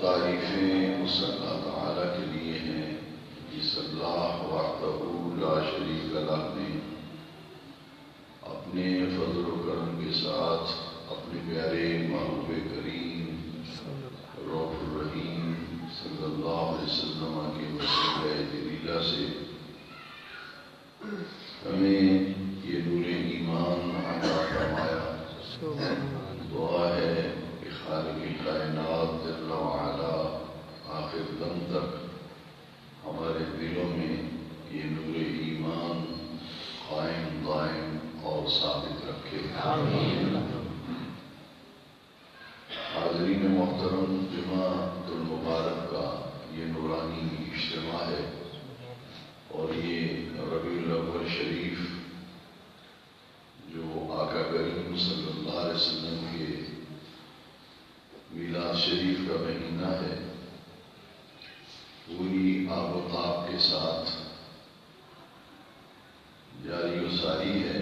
تعریفیں اس اللہ تعالیٰ کے لیے ہیں جس اللہ وحدہ دم تک ہمارے دلوں میں یہ نور ایمان قائم دائم اور ثابت رکھے. حاضرین محترم، جمعۃ المبارک کا یہ نورانی اجتماع ہے اور یہ ربیع الاول شریف جو آقا کریم صلی اللہ علیہ وسلم کے میلاد شریف کا مہینہ ہے، پوری آب و تاب کے ساتھ جاری و ساری ہے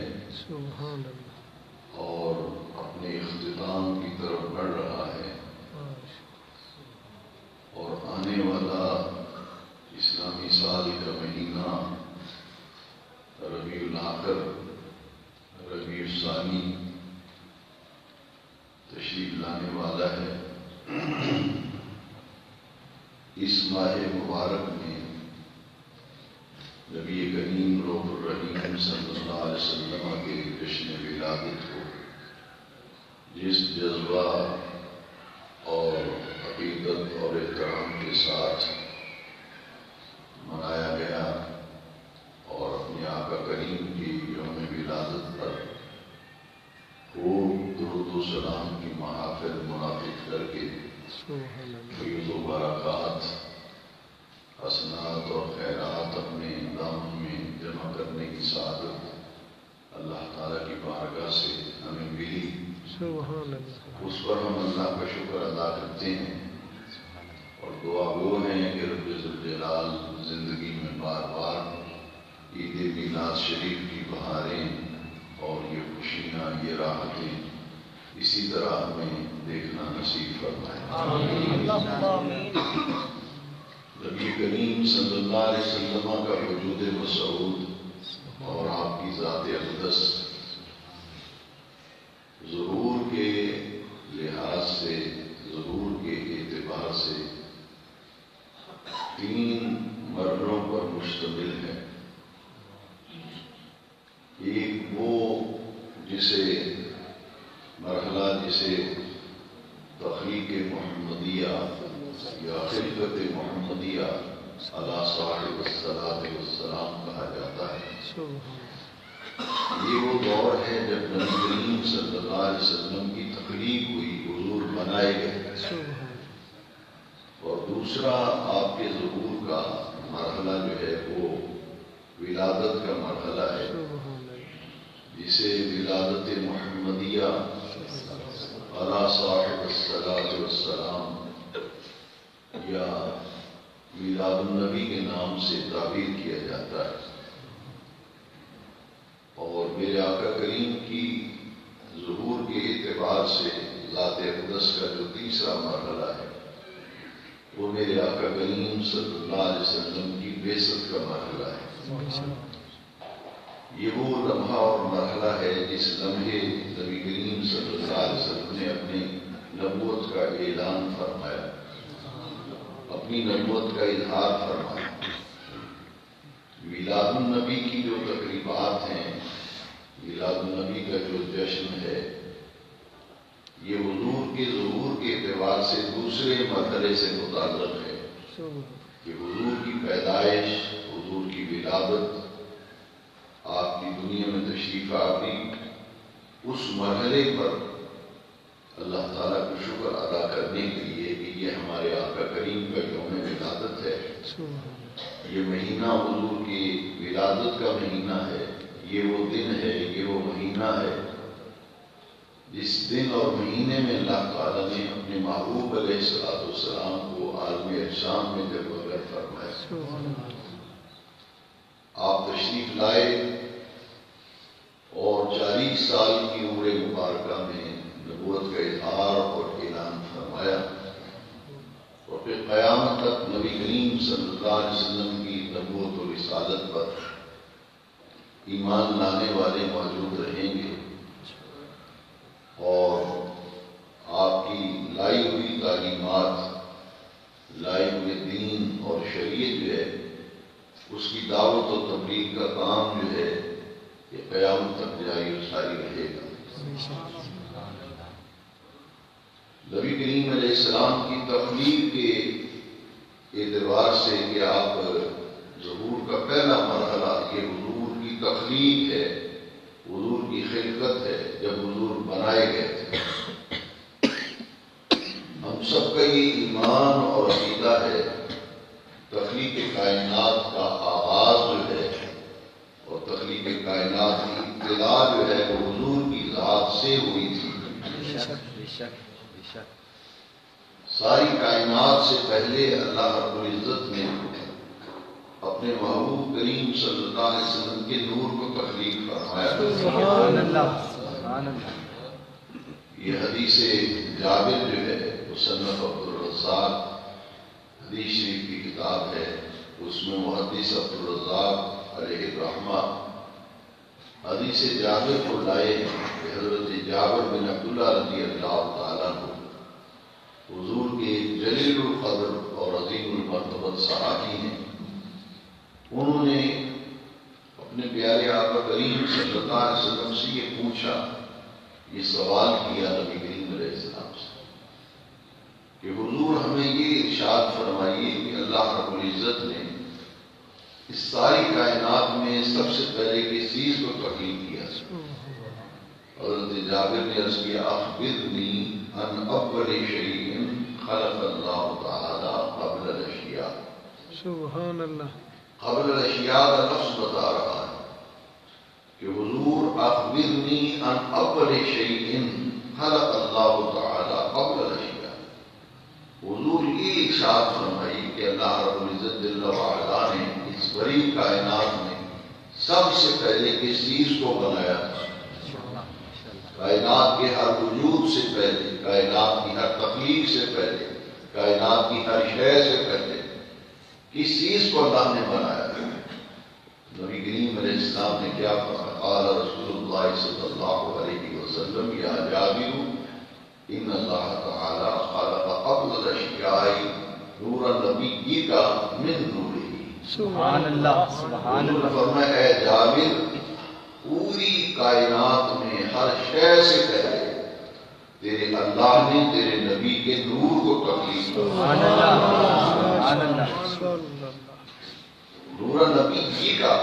اور اپنے اختتام کی طرف بڑھ رہا ہے. اور آنے والا اسلامی سال کا مہینہ ربیع الاخر، ربیع الثانی تشریف لانے والا ہے. اس ماہ مبارک میں نبی کریم رؤوف الرحیم صلی اللہ علیہ وسلم کے جشن ولادت کو جس جذبہ اور عقیدت اور احترام کے ساتھ منایا گیا اور اپنے آقا کریم کی یوم ولادت پر خوب درود و سلام کی محافل منعقد کر کے فیض و برکات، حسنات اور خیرات اپنے دامن میں جمع کرنے کی سعادت اللہ تعالیٰ کی بارگاہ سے ہمیں ملی. اس پر ہم اللہ کا شکر ادا کرتے ہیں اور دعا گو ہیں کہ رب ذوالجلال زندگی میں بار بار عید میلاد شریف کی بہاریں اور یہ خوشیاں، یہ راحتیں اسی طرح ہمیں دیکھنا نصیب فرمائے. نبی کریم صلی اللہ علیہ وسلم کا وجود مسعود اور آپ کی ذات اقدس ظہور کے لحاظ سے، ظہور کے اعتبار سے تین مرحلوں پر مشتمل ہے. ایک وہ مرحلہ جسے تخلیق محمدیہ یا خلقت محمدیہ علی صاحب الصلاۃ والسلام کہا جاتا ہے. یہ وہ دور ہے جب نبی کریم صلی اللہ علیہ وسلم کی تخلیق ہوئی، حضور بنائے گئے. اور دوسرا آپ کے ظہور کا مرحلہ جو ہے وہ ولادت کا مرحلہ ہے، جسے ولادت محمدیہ علی صاحب الصلاۃ والسلام یا میلاد النبی کے نام سے تعبیر کیا جاتا ہے. اور میرے آقا کریم کی ظہور کے اعتبار سے ذات اقدس کا جو تیسرا مرحلہ ہے وہ میرے آقا کریم صلی اللہ علیہ وسلم کی بعثت کا مرحلہ ہے. یہ وہ لمحہ اور مرحلہ ہے جس لمحے نبی کریم صلی اللہ علیہ وسلم نے اپنی نبوت کا اعلان فرمایا، اپنی نبوت کا اظہار فرمایا. میلاد النبی کی جو تقریبات ہیں، میلاد النبی کا جو جشن ہے، یہ حضور کے ظہور کے اعتبار سے دوسرے مرحلے سے متعلق ہے کہ حضور کی پیدائش، حضور کی ولادت، آپ کی دنیا میں تشریف آوری، اس مرحلے پر اللہ تعالیٰ کو شکر ادا کرنے کے لیے کہ یہ ہمارے آقا کریم کا یوم ولادت ہے. یہ مہینہ حضور کی ولادت کا مہینہ ہے. یہ وہ دن ہے، یہ وہ مہینہ ہے جس دن اور مہینے میں اللہ تعالیٰ نے اپنے محبوب علیہ السلام کو عالم اجسام میں جلوگر فرمایا. آپ تشریف لائے اور 40 سال کی عمر مبارکہ میں نبوت کا اظہار اور اعلان فرمایا. اور پھر قیامت تک نبی کریم صلی اللہ علیہ وسلم کی نبوت و رسالت پر ایمان لانے والے موجود رہیں گے اور آپ کی لائی ہوئی تعلیمات، لائے ہوئے دین اور شریعت جو ہے اس کی دعوت و تبلیغ کا کام جو ہے یہ قیامت تک جاری و ساری رہے گا. نبی کریم علیہ السلام کی تخلیق کے اعتبار سے کہ آپ ظہور کا پہلا مرحلہ یہ حضور کی تخلیق ہے، حضور کی خلقت ہے، جب حضور بنائے گئے تھے۔ ہم سب کا یہ ایمان اور عقیدہ ہے تخلیق کائنات کا آغاز جو ہے اور تخلیق کائنات کی ابتدا جو ہے وہ حضور کی ذات سے ہوئی تھی۔ ساری کائنات سے پہلے اللہ رب العزت نے اپنے محبوب کریم صلی اللہ علیہ وسلم کے نور کو تخلیق فرمایا۔ سبحان اللہ، سبحان اللہ۔ یہ حدیث جابر جو ہے مصنف عبدالرزاق حدیث شریف کی کتاب ہے، اس میں محدث عبدالرزاق علیہ الرحمہ حدیث جابر کو لائے ہیں کہ حضرت جابر بن عبداللہ رضی اللہ تعالیٰ عنہ حضور کے جلیل القدر اور عظیم المرتبت صحابی ہیں۔ انہوں نے اپنے پیارے آقا کریم صلی اللہ علیہ وسلم سے یہ پوچھا، یہ سوال کیا نبی کریم علیہ السلام سے کہ حضور ہمیں یہ ارشاد فرمائیے کہ اللہ رب العزت نے اس ساری کائنات میں سب سے پہلے کس چیز کو تخلیق کیا؟ حضرت جابر نے عرض کیا اخبرنی ان اول شیء خلق اللہ تعالی قبل الاشیاء۔ سبحان اللہ۔ قبل الاشیاء کا لفظ بتا رہا ہے کہ حضور اخبرنی ان اول شیء خلق اللہ تعالی قبل الاشیاء۔ حضور یہ ارشاد فرمائی کہ اللہ رب العزت جل وعلا نے اس بڑی کائنات میں سب سے پہلے کس چیز کو بنایا؟ کائنات کے ہر وجود سے پہلے، کائنات کی ہر تخلیق سے پہلے، کائنات کی ہر شے سے پہلے کس چیز کو اللہ نے بنایا؟ نبی کریم علیہ السلام نے کیا فرمایا؟ قال رسول اللہ صلی اللہ علیہ وسلم یا جابر ان اللہ تعالی خلق قبل الاشیاء نور النبی کا من نورہ۔ سبحان اللہ، سبحان اللہ۔ فرمایا اے جابر پوری کائنات میں ہر شے سے پہلے تیرے اللہ نے تیرے نبی کے نور کو تخلیق کیا۔ سبحان اللہ، سبحان اللہ۔ نور نبی جی کا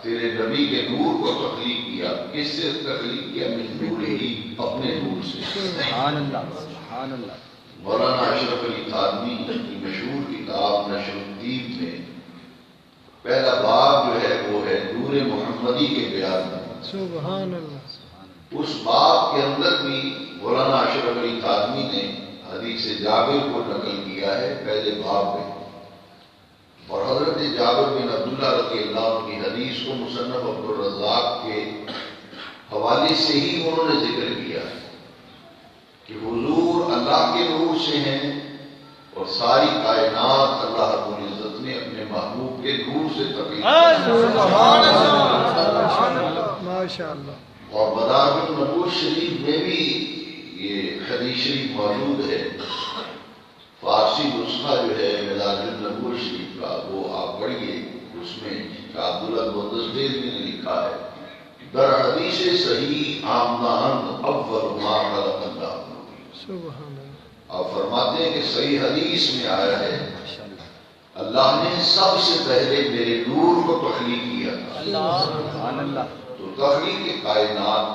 تیرے نبی کے نور کو تخلیق کیا۔ کس سے تخلیق کیا؟ من نور ہی، اپنے نور سے۔ سبحان اللہ، سبحان اللہ۔ مولانا اشرف علی تھانوی کی مشہور کتاب نشر الدین میں پہلا باب جو ہے وہ ہے نور محمدی کے بیان میں۔ سبحان اللہ۔ اس باب کے اندر بھی مولانا اشرف علی تھانوی نے حدیث جابر کو نقل کیا ہے پہلے باب میں، اور حضرت جابر بن عبداللہ رضی اللہ عنہ کی حدیث کو مصنف عبدالرزاق کے حوالے سے ہی انہوں نے ذکر کیا کہ حضور اللہ کے نور سے ہیں اور ساری کائنات اللہ رب العزت نے اپنے محبوب کے نور سے تخلیق کی۔ ماشاء اللہ۔ اور مدارج النبوت شریف میں بھی یہ حدیث شریف موجود ہے۔ فارسی نسخہ جو ہے مدارج النبوت شریف کا وہ آپ پڑھیے، اس میں عبداللہ مدثر نے لکھا ہے در حدیث صحیح آمدان اول ما خلق اللہ۔ سبحان اللہ۔ آپ فرماتے ہیں کہ صحیح حدیث میں آیا ہے اللہ نے سب سے پہلے میرے نور کو تخلیق کیا تھا۔ سبحان اللہ۔ تو تخلیق کائنات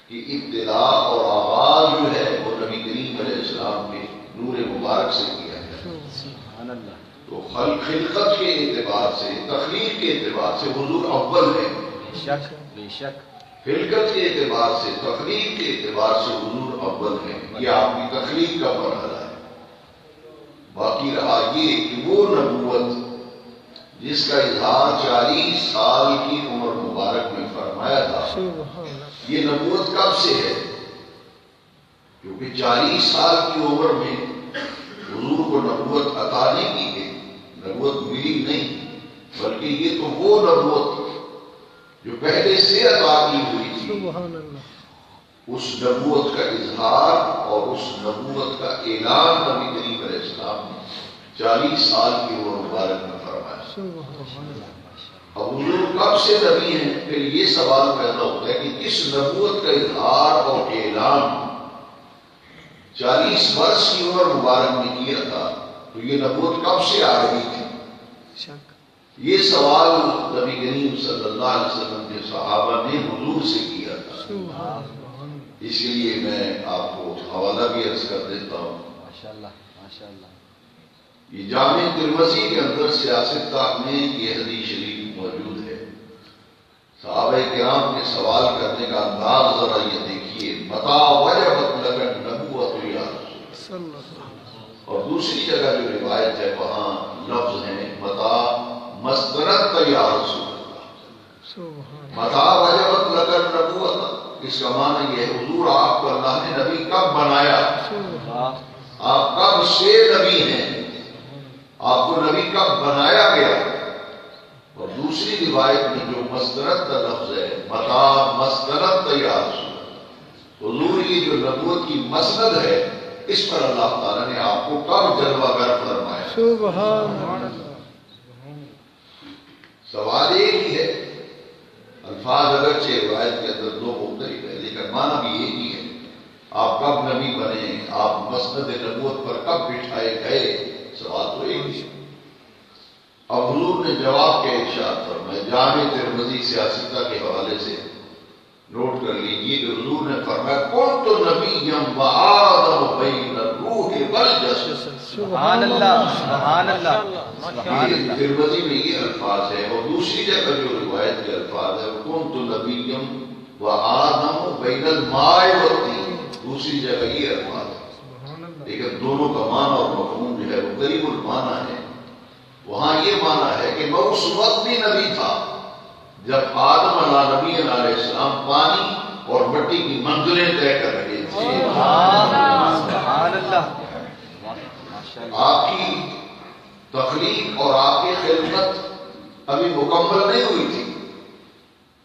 کی ابتدا اور آغاز جو ہے وہ نبی کریم علیہ السلام کے نور مبارک سے کیا ہے۔ سبحان اللہ۔ تو خلقت کے اعتبار سے، تخلیق کے اعتبار سے حضور اول ہے، بے شک، بے شک۔ خلقت کے اعتبار سے، تخلیق کے اعتبار سے حضور اول ہے۔ یہ آپ کی تخلیق کا مرحلہ ہے۔ باقی رہا یہ کہ وہ نبوت جس کا اظہار 40 سال کی عمر مبارک میں فرمایا تھا، یہ نبوت کب سے ہے؟ کیونکہ 40 سال کی عمر میں حضور کو نبوت عطا نہیں کی گئی، نبوت ملی نہیں، بلکہ یہ تو وہ نبوت جو پہلے سے عطا کی ہوئی تھی، اس نبوت کا اظہار اور اس نبوت کا اعلان نبی کریم علیہ السلام نے 40 سال کی عمر مبارک میں فرمایا۔ اب حضور کب سے نبی ہیں؟ پھر یہ سوال پیدا ہوتا ہے کہ اس نبوت کا اظہار اور اعلان 40 برس کی عمر مبارک میں کیا تھا، تو یہ نبوت کب سے آ رہی تھی؟ شک یہ سوال نبی کریم صلی اللہ علیہ وسلم کے صحابہ نے حضور سے کیا تھا. اس کے لیے میں آپ کو حوالہ بھی عرض کر دیتا ہوں. ماشاءاللہ ماشاءاللہ. یہ جامع ترمذی کے اندر سیاست میں یہ حدیث شریف موجود ہے. صحابہ کرام کے سوال کرنے کا انداز ذرا یہ دیکھیے. متا وجبت لک النبوۃ یا رسول اللہ. اور دوسری جگہ جو روایت ہے وہاں لفظ ہیں متا مسترد یا رسول اللہ. متا وجبت لک النبوۃ، اس کا معنی یہ ہے حضور آپ کو اللہ نے نبی کب بنایا، آپ کب سے نبی ہیں، آپ کو نبی کب بنایا گیا. اور دوسری روایت میں جو مسترد کا لفظ ہے متا مسترد یا رسول، حضور کی جو نبوت کی مسند ہے اس پر اللہ تعالیٰ نے آپ کو کب جلوہ گر فرمایا. سبحان اللہ. سوال ایک ہی ہے، الفاظ اگرچہ روایت کے اندر دو مختلف ہے لیکن معنی بھی ایک ہی ہے. آپ کب نبی بنے، آپ مسند نبوت پر کب بٹھائے گئے، سوال تو ایک ہی. اب حضور نے جواب کے ارشاد فرمایا. جامع ترمذی سیاستہ کے حوالے سے نوٹ کر لیجیے کہ حضور نے فرمایا کنت نبیا وآدم بین الروح والجسد. سبحان اللہ سبحان اللہ سبحان اللہ. ترمذی میں یہ الفاظ ہے اور دوسری جگہ جو روایت کے الفاظ ہے کنت نبیا وآدم بین الماء والطین، دوسری جگہ یہ الفاظ ہے لیکن دونوں کا معنی اور مفہوم جو ہے وہ قریب المعنی ہے. وہاں یہ معنی ہے کہ میں اس وقت بھی نبی تھا جب آدم علیہ نبی علیہ السلام پانی اور مٹی کی منزلیں طے کر رہے تھے. سبحان اللہ. آپ کی تخلیق اور آپ کی خلقت ابھی مکمل نہیں ہوئی تھی.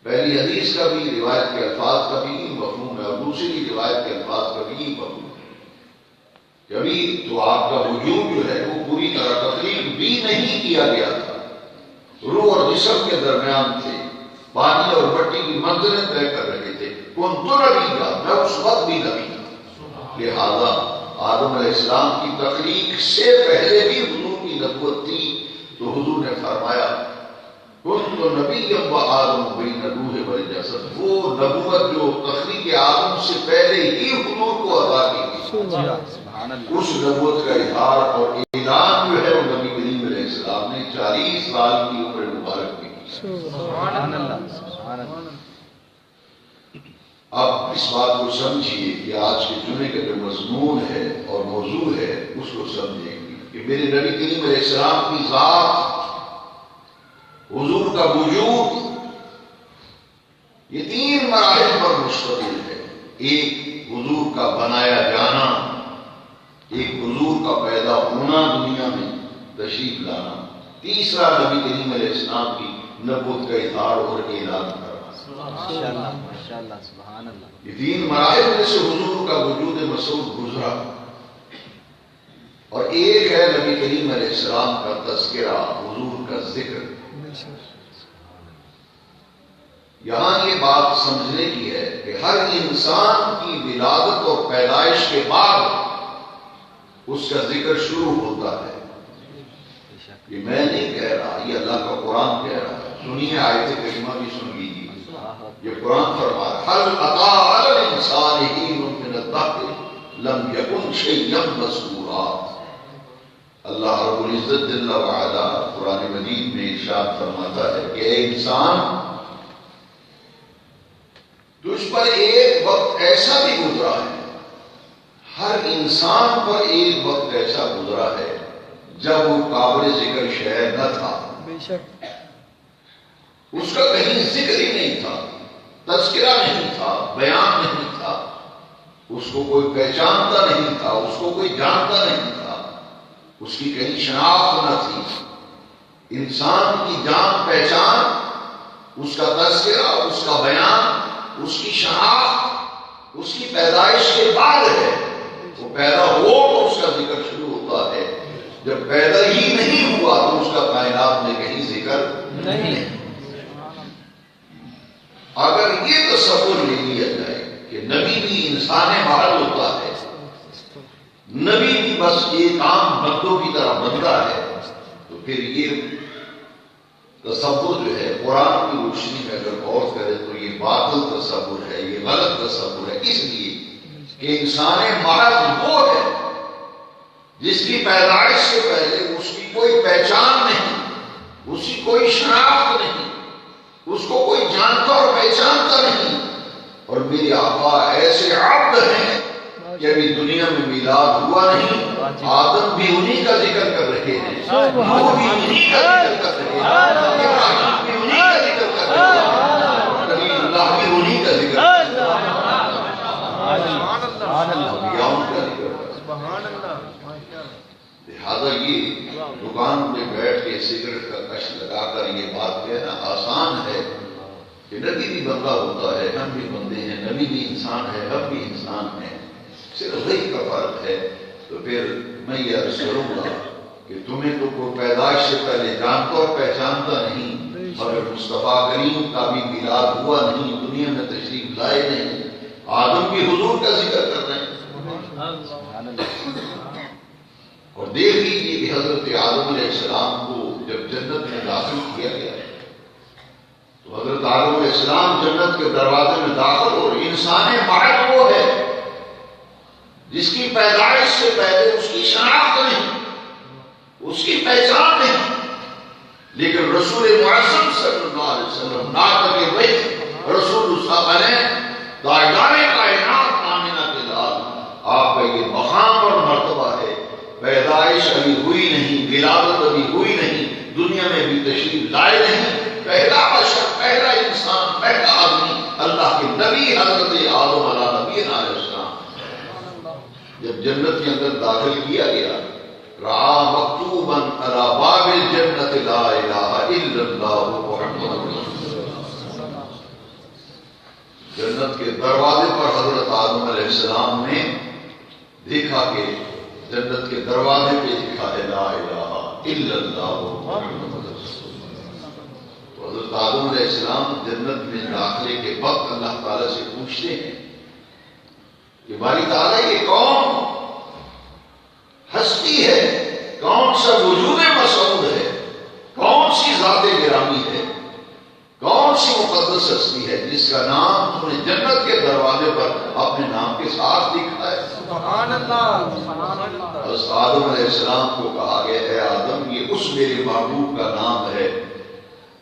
پہلی حدیث کا بھی روایت کے الفاظ کا بھی مفہوم ہے اور دوسری روایت کے الفاظ کا بھی مفہوم ہے. کبھی تو آپ کا وجود جو ہے وہ پوری طرح تخلیق بھی نہیں کیا گیا تھا. روح اور جسم کے درمیان تھے، پانی اور مٹی کی منزلیں طے کر رہے تھے. کون تو نبی کا، میں اس وقت بھی نبی تھا. لہذا آدم علیہ السلام کی تخلیق سے پہلے بھی حضور کی نبوت تھی. تو حضور نے فرمایا کن تو نبی و آدم بین الروح والجسد، وہ نبوت جو تخلیق آدم سے پہلے ہی حضور کو عطا کی گئی، اس نبوت کا اظہار اور اعلان جو ہے وہ نبی کریم علیہ السلام نے 40 سال کی عمر مبارک میں کی. سبحان اللہ سبحان اللہ. اب اس بات کو سمجھیے کہ آج کے جمعے کا جو مضمون ہے اور موضوع ہے اس کو سمجھیں کہ میرے نبی کریم علیہ السلام کی ذات، حضور کا وجود، یہ 3 مراحل پر مشتمل ہے. ایک حضور کا بنایا جانا، ایک حضور کا پیدا ہونا، دنیا میں تشریف لانا، تیسرا نبی کریم علیہ السلام کی نبوت کا اظہار اور اعلان کرنا. ماشاءاللہ ماشاءاللہ سبحان اللہ. یہ 3 مراحل میں سے حضور کا وجود مسعود گزرا. اور ایک ہے نبی کریم علیہ السلام کا تذکرہ، حضور کا ذکر. یہاں یہ بات سمجھنے کی ہے کہ ہر انسان کی ولادت اور پیدائش کے بعد اس کا ذکر شروع ہوتا ہے. یہ میں نہیں کہہ رہا، یہ اللہ کا قرآن کہہ رہا ہے. سنیے آیت کریمہ بھی سن لیجیے. یہ قرآن فرما رہا ہے هل أتى على الإنسان حين من الدهر لم يكن شيئا مذكورا. اللہ رب العزت جل وعلا قرآن مجید میں ارشاد فرماتا ہے کہ اے انسان، تجھ پر ایک وقت ایسا بھی گزرا ہے، ہر انسان پر ایک وقت ایسا گزرا ہے جب وہ قابل ذکر شے نہ تھا. بے شک اس کا کہیں ذکر ہی نہیں تھا، تذکرہ نہیں تھا، بیان نہیں تھا، اس کو کوئی پہچانتا نہیں تھا، اس کو کوئی جانتا نہیں تھا، اس کی کہیں شناخت نہ تھی. انسان کی جان پہچان، اس کا تذکرہ، اس کا بیان، اس کی شناخت اس کی پیدائش کے بعد ہے. وہ پیدا ہو تو اس کا ذکر شروع ہوتا ہے، جب پیدا ہی نہیں ہوا تو اس کا کائنات میں کہیں ذکر نہیں. اگر یہ تصور لے لیا جائے کہ نبی بھی انسان محل ہوتا ہے نبی بھی بس ایک عام بندوں کی طرح بندہ ہے، تو پھر یہ تصور جو ہے قرآن کی روشنی میں اگر غور کرے تو یہ باطل تصور ہے، یہ غلط تصور ہے، اس لیے کہ انسان محض وہ ہے جس کی پیدائش سے پہلے اس کی کوئی پہچان نہیں، اس کی کوئی شناخت نہیں، اس کو کوئی جانتا اور پہچانتا نہیں، اور میرے آقا ایسے عبد ہیں کہ ابھی دنیا میں میلاد ہوا نہیں، آدم بھی انہی کا ذکر کر رہے ہیں، وہ بھی انہی کا ذکر کر رہے ہیں، ابراہیم بھی انہی کا ذکر کر رہے ہیں، نبی اللہ بھی انہی کا ذکر کر رہے ہیں۔ لہذا یہ دکان میں بیٹھ کے سگریٹ کا کش لگا کر یہ بات کہنا آسان ہے کہ نبی بھی بندہ ہوتا ہے، ہم بھی بندے ہیں، نبی بھی انسان ہے، ہم بھی انسان ہیں، صرف وہی کا فرق ہے۔ تو پھر میں یہ عرض کروں گا کہ تمہیں تو کوئی پیدائش سے پہلے جانتا اور پہچانتا نہیں، مگر مصطفیٰ کریم کا بھی میلاد ہوا نہیں، دنیا میں تشریف لائے نہیں، آدم بھی حضور کا ذکر کر رہے ہیں۔ اور دیکھ لیجیے کہ حضرت آدم علیہ السلام کو جب جنت میں داخل کیا گیا تو حضرت آدم علیہ السلام جنت کے دروازے میں داخل ہو رہے، انسان محض وہ ہے جس کی پیدائش سے پہلے اس کی شناخت نہیں، اس کی پہچان نہیں، لیکن رسول معظم صلی اللہ علیہ وسلم ناطق وحی رسول اللہ بنے دائرۂ کائنات آمنہ کے لال، آپ کا یہ مقام اور مرتبہ ہے۔ پیدائش ابھی ہوئی نہیں، ولادت ابھی ہوئی نہیں، دنیا میں بھی تشریف لائے نہیں، پہلا بشر، پہلا انسان، پہلا آدمی اللہ کے نبی حضرت آدم علیہ نبی علیہ السلام جب جنت کے اندر داخل کیا گیا، رعا مکتوباً علی باب الجنت لا الہ الا اللہ محمد رسول اللہ۔ جنت کے دروازے پر حضرت آدم علیہ السلام نے دیکھا کہ جنت کے دروازے پہ لکھا ہے لا الہ الا اللہ محمد رسول اللہ۔ تو حضرت آدم علیہ السلام جنت میں داخلے کے وقت اللہ تعالیٰ سے پوچھتے ہیں کہ باری تعالیٰ یہ کون ہستی ہے، کون سا وجود مسعود ہے، کون سی ذات گرامی ہے، کون سی مقدس ہستی ہے جس کا نام تم نے جنت کے دروازے پر اپنے نام کے ساتھ لکھا ہے۔ سبحان اللہ، سبحان اللہ۔ حضرت آدم علیہ السلام کو کہا گیا ہے آدم یہ اس میرے محبوب کا نام ہے،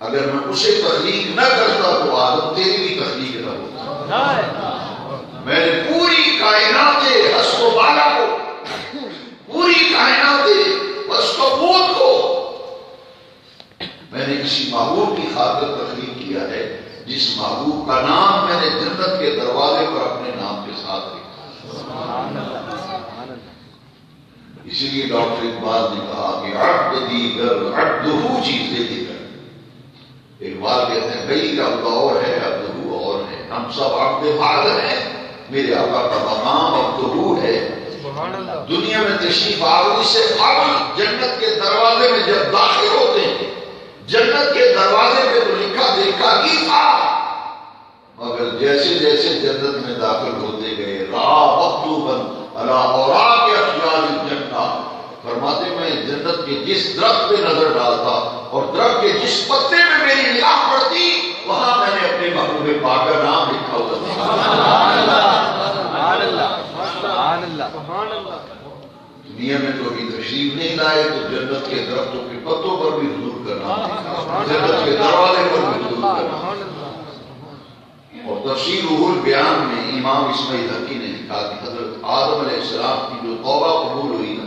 اگر میں اسے تخلیق نہ کرتا تو آدم تیری بھی تخلیق نہ ہوتا۔ میں نے پوری کائنات ہست و بالا کو، پوری کائنات ہست و بود کو میں نے کسی محبوب کی خاطر تخلیق کیا ہے جس محبوب کا نام میں نے جنت کے دروازے پر اپنے نام کے ساتھ لکھا۔ اسی لیے ڈاکٹر اقبال نے کہا کہ عبد دیگر عبدہو چیزیں دیگر۔ اقبال کہتے ہیں بھائی عبد اور ہے، عبدہو اور ہے، ہم سب عبد بعد ہیں، میرے آقا کا مقام عبدہو ہے۔ دنیا میں تشریف آوری سے قبل جنت کے دروازے میں جب داخل ہوتے ہیں، جنت کے دروازے پہ تو لکھا دیکھا ہی تھا، مگر جیسے جیسے جنت میں داخل ہوتے گئے رعا مکتوباً علی اوراق اشجار الجنہ، فرماتے میں جنت کے جس درخت پہ نظر ڈالتا اور درخت کے جس پتے میں میری نگاہ پڑتی وہاں میں نے اپنے محبوب پاک کا نام لکھا ہوتا تھا۔ سبحان اللہ، سبحان اللہ، سبحان اللہ۔ دنیا میں تو ابھی تشریف نہیں لائے تو جنت کے درختوں کے پتوں پر بھی حضور کا نام لکھا، جنت کے دروازے پر بھی حضور کا نام۔ اور تفسیر روح البیان میں امام اسماعیل حقی نے لکھا کہ حضرت آدم علیہ السلام کی جو توبہ قبول ہوئی نا،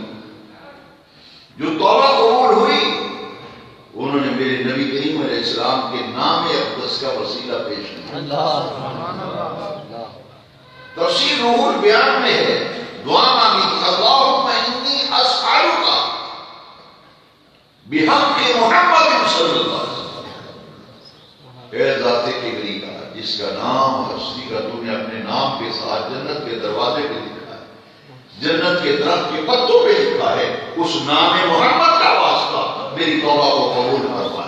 جو توبہ قبول ہوئی انہوں نے میرے نبی کریم علیہ السلام کے نام اقدس کا وسیلہ پیش کیا۔ تفسیر روح البیان میں ہے دعا مانگی تھی اللہم انی اسألک بحق محمد صلی اللہ علیہ وسلم، اے ذات کبری کا جس کا نام ہستی کا تم نے اپنے نام کے ساتھ جنت کے دروازے پہ لکھا ہے، جنت کے درخت کے پتوں پہ لکھا ہے، اس نام محمد کا واسطہ میری توبہ کو قبول فرما۔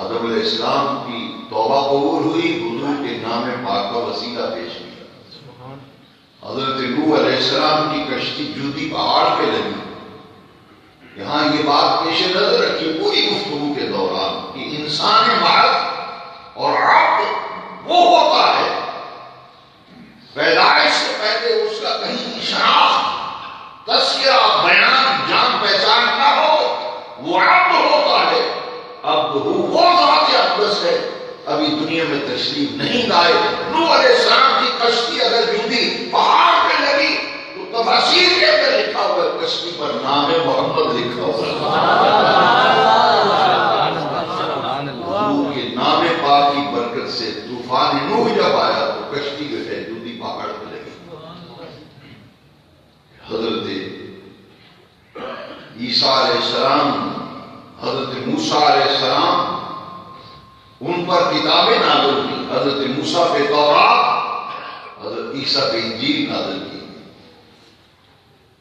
آدم علیہ السلام کی توبہ قبول ہوئی، حضور کے نام پاک کا وسیلہ پیش کیا۔ حضرت علیہ السلام کی کشتی جودی پہاڑ پہ لگی. یہاں یہ بات پیش نظر رکھی پوری گفتگو کے دوران کہ انسان مرد اور عبد وہ ہوتا ہے پیدائش سے پہلے اس کا کہیں شناخت تذکرہ بیان جان پہچان نہ ہو، وہ عبد ہوتا ہے. عبد وہ ذات اقدس ہے ابھی دنیا میں تشریف نہیں لائے. نوح علیہ السلام کی کشتی اگر جودی پہاڑ پہ لگی تو تفاسیر کے اندر لکھا ہوا ہے کشتی پر نام محمد لکھا ہوا ہے. نام پاک کی برکت سے طوفان نوح جب آیا تو کشتی جو ہے جودی پہاڑ پہ لگی. حضرت عیسیٰ علیہ السلام، حضرت موسیٰ علیہ السلام، ان پر کتابیں نازل کی. حضرت موسیٰ پہ تورات، حضرت عیسیٰ پہ انجیل نازل کی.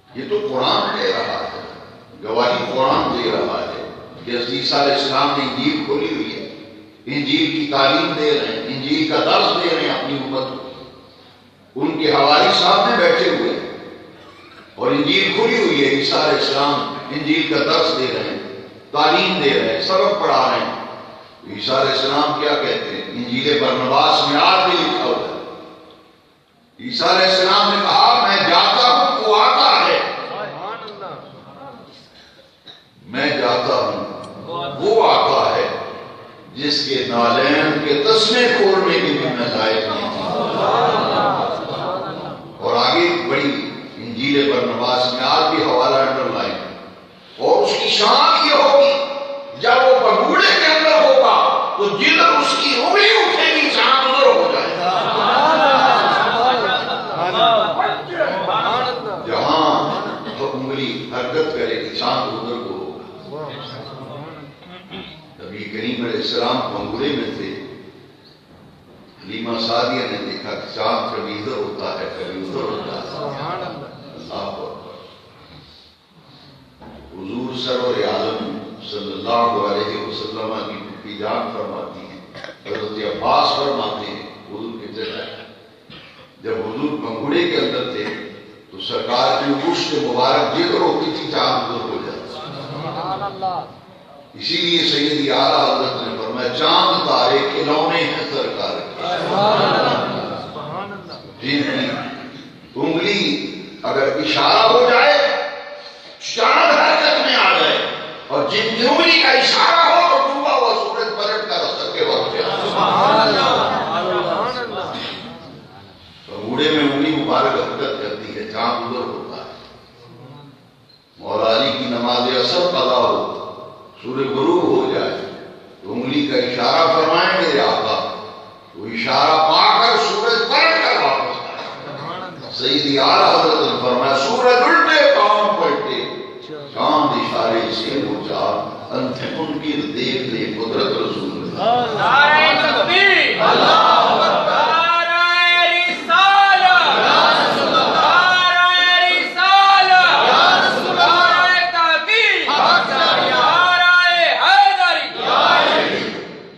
یہ تو قرآن کہہ رہا ہے، گواہی قرآن دے رہا ہے کہ حضرت عیسیٰ علیہ السلام نے انجیل کھولی ہوئی ہے، انجیل کی تعلیم دے رہے ہیں، انجیل کا درس دے رہے ہیں اپنی امت کو. ان کے حوالی سامنے بیٹھے ہوئے ہیں اور انجیل کھلی ہوئی ہے. عیسیٰ علیہ السلام انجیل کا درس دے رہے ہیں، تعلیم دے رہے ہیں، سبق پڑھا رہے ہیں. عیسیٰ علیہ السلام کیا کہتے ہیں؟ انجیل برنباس میں آج بھی لکھا ہوا ہے. عیسیٰ علیہ السلام نے کہا میں جاتا ہوں وہ آتا ہے، میں جاتا ہوں وہ آتا ہے جس کے نالین کے تسمے کھولنے کی بھی میں لائق نہیں تھی. اور آگے بڑی انجیل برنباس میں آج بھی حوالہ انڈر لائن اور اس کی شان یہ ہوگی جب وہ بگوڑے کے اندر ہوگا تو جدھر اس کی انگلی اٹھے گی چاند ادھر ہو جائے گا. جہاں انگلی حرکت کرے گی چاند ادھر کو ہوگا. نبی کریم علیہ السلام بگوڑے میں تھے. حلیمہ سعدیہ نے دیکھا کہ چاند کبھی ادھر ہوتا ہے کبھی ادھر ہوتا ہے. اللہ اکبر. حضور سرور عالم صلی اللہ علیہ وسلم کی پھوپھی جان فرماتی ہیں، حضرت عباس فرماتے ہیں حضور کے چچا جب حضور بنگوڑے کے اندر تھے تو سرکار کی مشت مبارک جدھر ہوتی تھی چاند ادھر ہو جاتا. اسی لیے سیدی اعلیٰ حضرت نے فرمایا چاند تارے کھلونے ہیں سرکار جن کی انگلی اگر اشارہ ہو جائے چاند حرکت میں آ جائے اور جن کی انگلی کا اشارہ ہو تو ڈوبا ہوا سورج پلٹ کر اثر کے وقت بوڑھے میں انگلی مبارک حرکت کرتی ہے چاند ادھر ہوتا ہے. مولا علی کی نماز اثر قضا ہو سورج غروب ہو جائے تو انگلی کا اشارہ فرمائیں میرے آقا، وہ اشارہ پا کر سورج پلٹ کر واپس آئے. سیدی اعلیٰ حضرت نے فرمایا سورج الٹے پاؤں پلٹے چاند اشارے سے وہ چار انتھے ان کی دیکھ لے قدرت رسول اللہ. نعرہ تکبیر، اللہ اکبر، نعرہ رسالہ، نعرہ رسالہ، نعرہ تحقیق، نعرہ حیدری.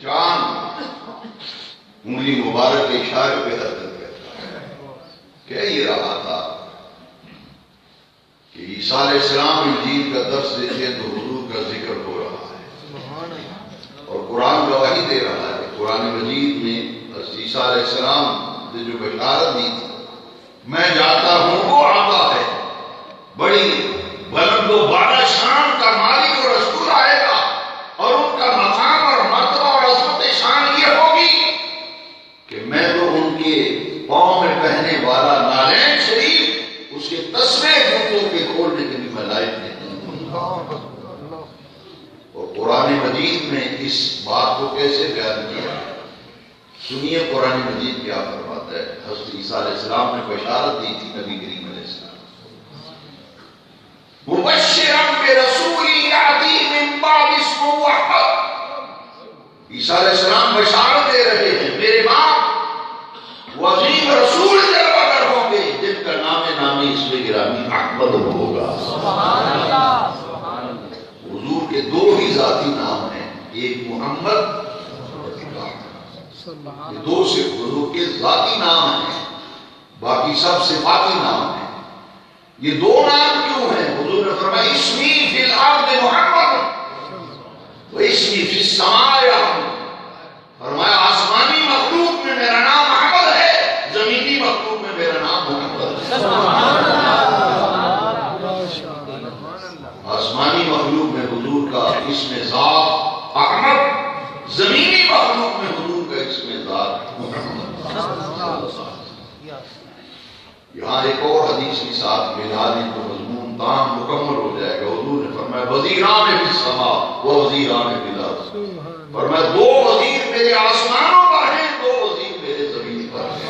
چاند انگلی مبارک کے اشارے پہ حرکت کرتا ہے. کہہ یہ رہا تھا کہ عیسیٰ علیہ السلام انجیل کا درس دیتے تو حضور کا ذکر ہو رہا ہے اور قرآن گواہی دے رہا ہے. قرآن مجید میں عیسیٰ علیہ السلام نے جو بشارت دی تھی میں جاتا ہوں وہ آتا ہے، بڑی بلند و بالا شان کا مالک اور رسول آئے گا اور ان کا مقام اور مرتبہ اور عظمت شان یہ ہوگی کہ میں تو ان کے پاؤں میں پہنے والا نالین شریف اس کے تسمے جوتوں کے کھولنے کے بھی میں لائق نہیں ہوں. اور قرآن مجید میں اس بات کو کیسے بیان کیا؟ سنیے قرآن مجید کیا فرماتا ہے. حضرت عیسیٰ علیہ السلام نے بشارت دی تھی نبی کریم علیہ السلام مبشراً برسول یأتی من بعد اسمہ احمد. عیسیٰ علیہ السلام بشارت دے رہے ہیں میرے بعد وہ عظیم رسول جب اگر ہوں گے جن کا نامی اس میں گرامی احمد ہوگا. حضور کے دو ہی ذاتی نام ہیں، ایک محمد، یہ دو سے حضور کے ذاتی نام ہیں، باقی سب صفاتی نام ہیں. یہ دو نام کیوں ہیں؟ حضور نے فرمایا اسمی فی الارض محمد و اسمی فی السماء احمد. فرمایا آسمانی مخلوق میں میرا نام محمد ہے، زمینی مخلوق میں میرا نام محمد ہے. آسمانی مخلوق میں حضور کا اسم ذات احمد، زمینی مخلوق میں حضور کا اسم ذات محمد. یہاں ایک اور حدیث کے ساتھ ملا دیں تو مضمون تام مکمل ہو جائے گا. حضور نے فرمایا وزیران فی السماء و وزیران فی الارض. فرمایا دو وزیر میرے آسمانوں پر ہیں، دو وزیر میرے زمین پر ہیں.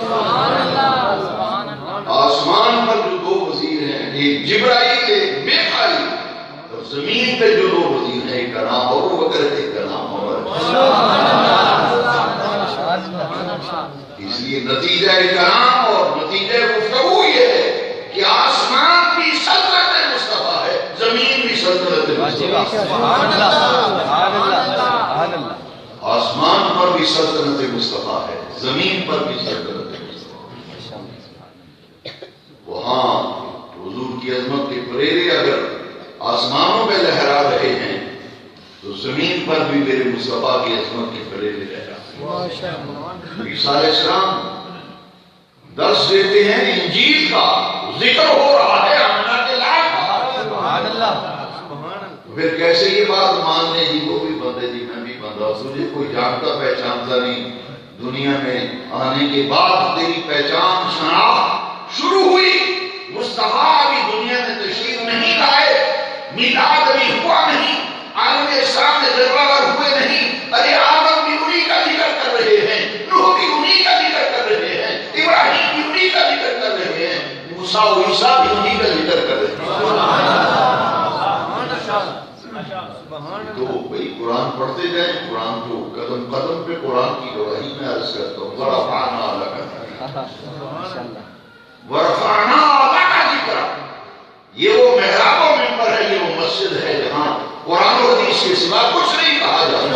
آسمان پر جو دو وزیر ہیں، ایک جبرائیل ایک میکائیل، اور زمین پہ جو دو وزیر ہیں، ایک کا نام ابو بکر ہے، ایک کا نام عمر. اس لیے نتیجہ کلام اور نتیجہ گفتگو یہ ہے کہ آسمان بھی سلطنت مصطفیٰ ہے، زمین بھی سلطنت مصطفیٰ ہے. آسمان پر بھی سلطنت مصطفیٰ ہے، زمین پر بھی سلطنت مصطفیٰ ہے. وہاں حضور کی عظمت کے پریرے اگر آسمانوں پہ لہرا رہے ہیں تو زمین پر بھی میرے مصطفیٰ کی عظمت کے پریرے لہرا. عیسیٰ علیہ السلام درس دیتے ہیں انجیل کا، ذکر ہو رہا ہے آمنہ کے لائق. پھر کیسے یہ بات مان لیں جی وہ بھی بندے جی میں بھی بندہ، تجھے کوئی جانتا پہچانتا نہیں. دنیا میں آنے کے بعد تیری پہچان شناخت شروع ہوئی. مصطفیٰ ابھی دنیا میں تشریف نہیں لائے، میلاد ابھی ہوا نہیں، عالم اسلام میں ذرہ ہوئے نہیں. ارے آدم بھی انہی کا ذکر کر رہے ہیں، نوح بھی انہی کا ذکر کر رہے ہیں، ابراہیم بھی انہی کا ذکر کر رہے ہیں، موسیٰ و عیسیٰ بھی انہی کا ذکر کر رہے ہیں. تو بھئی قرآن پڑھتے جائیں. قرآن کو قدم قدم پہ قرآن کی گواہی میں عرض کرتا ہوں. ورفعنا لک ورفعنا لک ذکر. یہ وہ محراب و منبر ہے، یہ وہ مسجد ہے جہاں قرآن و حدیث کے سوا کچھ نہیں کہا جاتا.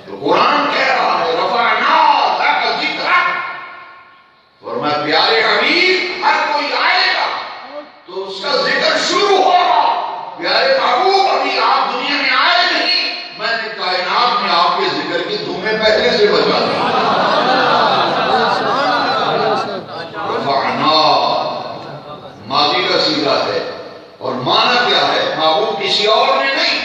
تو قرآن کہہ رہا ہے رفعنا لک ذکر. فرمایا پیارے حبیب ہر کوئی آئے گا تو اس کا ذکر شروع ہوگا. پیارے محبوب ابھی آپ دنیا میں آئے نہیں، میں نے کائنات میں آپ کے ذکر کی دھومیں پہلے سے بجا دی. رفعنا ماضی کا صیغہ ہے اور معنی کیا ہے؟ محبوب کسی اور نے نہیں،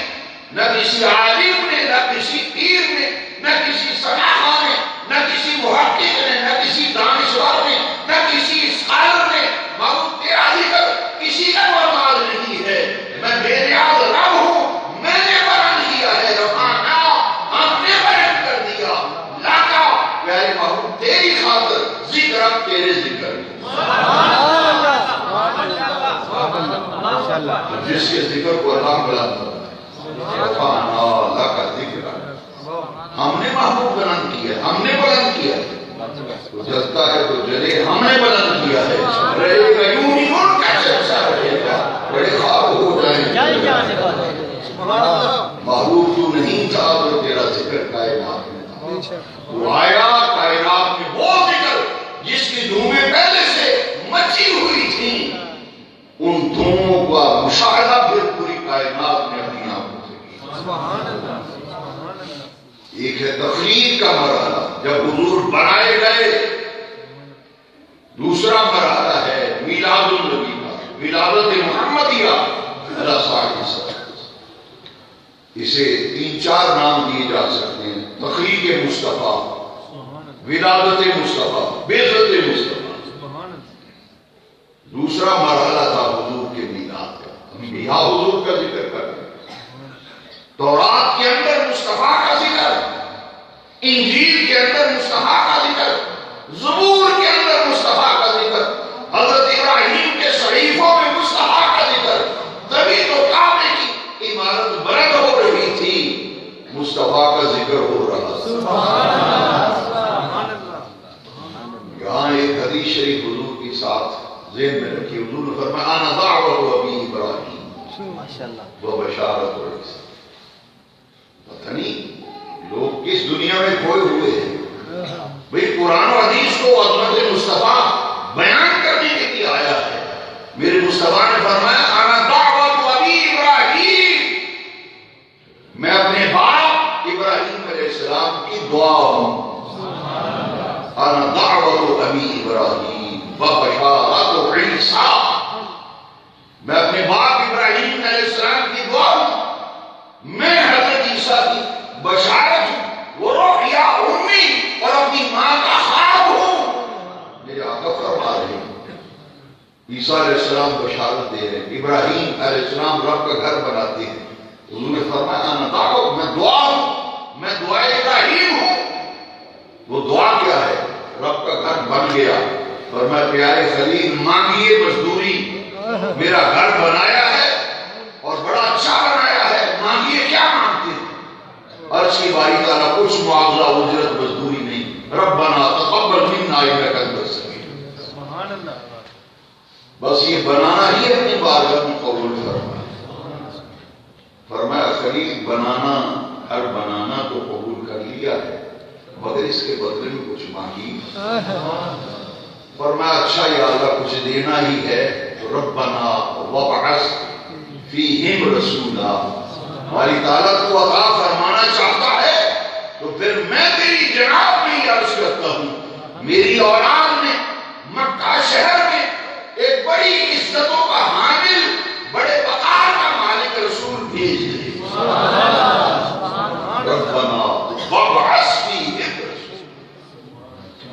نہ کسی عالم نے، نہ کسی پیر نے، نہ کسی سلاخہ نے، نہ کسی محقق نے، نہ کسی دانشور نے، نہ کسی اسکالر نے. محبوب تیرا ذکر کسی کا محتاج نہیں ہے. میں بے نیاز رب ہوں، میں نے بیان کیا ہے. رفعنا ہم نے بیان کر دیا. لاکا پیارے محبوب تیری خاطر ذکر اب تیرے ذکر. جس کے ذکر کو اللہ بلاتا ہے رفعنا لک ذکر. ہم نے محبوب بلند کیا، ہم نے بلند کیا. تو جلتا ہے تو جلے، ہم نے بلند کیا ہے. رہے گا یوں ہی ان کا چرچا رہے گا، بڑے خواب ہو جائیں. محبوب تو نہیں تھا تو تیرا ذکر کائنات میں تھا. تو آیا کائنات میں وہ ذکر جس کی دھومیں پہلے سے مچی ہوئی تھی. ان دھوموں کا مشاہدہ پھر پوری کائنات میں اپنی آنکھوں سے کیا. ایک ہے تقریر کا مرحلہ جب حضور بنائے گئے. دوسرا مرحلہ ہے میلاد النبی کا، ولادت محمدیہ علیہ صاحب. اسے 3-4 نام دیے جا سکتے ہیں: تخلیق مصطفیٰ، ولادت مصطفیٰ، بعثت مصطفیٰ. دوسرا مرحلہ تھا حضور کے میلاد کا. انبیاء حضور کا ذکر کرتے ہیں. تورات کے اندر مصطفیٰ کا ذکر، انجیل کے اندر مصطفیٰ کا ذکر، زبور کے اندر مصطفیٰ کا ذکر، حضرت ابراہیم کے صحیفوں میں مصطفیٰ کا ذکر. تبھی تو کعبے کی عمارت بلند ہو رہی تھی، مصطفیٰ کا ذکر ہو رہا تھا. یہاں ایک حدیث شریف حضور کے ساتھ ذہن میں رکھی. حضور نے فرمایا انا دعوت ابی ابراہیم و بشارت عیسیٰ. پتہ نہیں لوگ کس دنیا میں کھوئے ہوئے ہیں. بھئی قرآن و حدیث کو عظمت مصطفیٰ بیان کرنے کے لیے آیا مصطفیٰ نے فرمایا انا دعوت ابی ابراہیم، میں اپنے باپ ابراہیم علیہ السلام کی دعا ہوں. انا دعوت ابی ابراہیم وبشارت عیسیٰ، میں اپنے باپ ابراہیم علیہ السلام کی دعا ہوں، میں حضرت عیسیٰ کی بشارت ہوں، وہ رؤیا امی، اور اپنی ماں کا خواب ہوں. میرے آقا فرما رہے ہیں عیسیٰ علیہ السلام بشارت دے رہے ہیں، ابراہیم علیہ السلام رب کا گھر بناتے ہیں. حضور نے فرمایا انا دعوت، میں دعا ہوں، میں دعا ابراہیم ہوں. وہ دعا کیا ہے؟ رب کا گھر بن گیا. فرمایا پیارے خلیل مانگیے مزدوری، میرا گھر بنایا ہے اور بڑا اچھا بنایا ہے، مانگیے کیا مانگتے ہیں؟ عرش کی باری تعالیٰ کچھ معاوضہ اجرت مزدوری نہیں. ربنا تقبل منا انک انت السمیع. بس یہ بنانا ہی اپنی بارگاہ میں قبول فرمایا. فرمایا خلیل بنانا، گھر بنانا تو قبول کر لیا ہے، مگر اس کے بدلے میں کچھ مانگی. فرمایا اچھا یا اللہ کچھ دینا ہی ہے تو ربنا وابعث فیہم رسولا، ہماری تعالیٰ کو عطا فرمانا چاہتا ہے تو پھر میں تیری جناب میں ہی عرض کرتا ہوں میری اولاد میں مکہ شہر میں ایک بڑی عزتوں کا حامل، بڑے وقار کا مالک رسول بھیج دے. ربنا وابعث فیہم رسولا،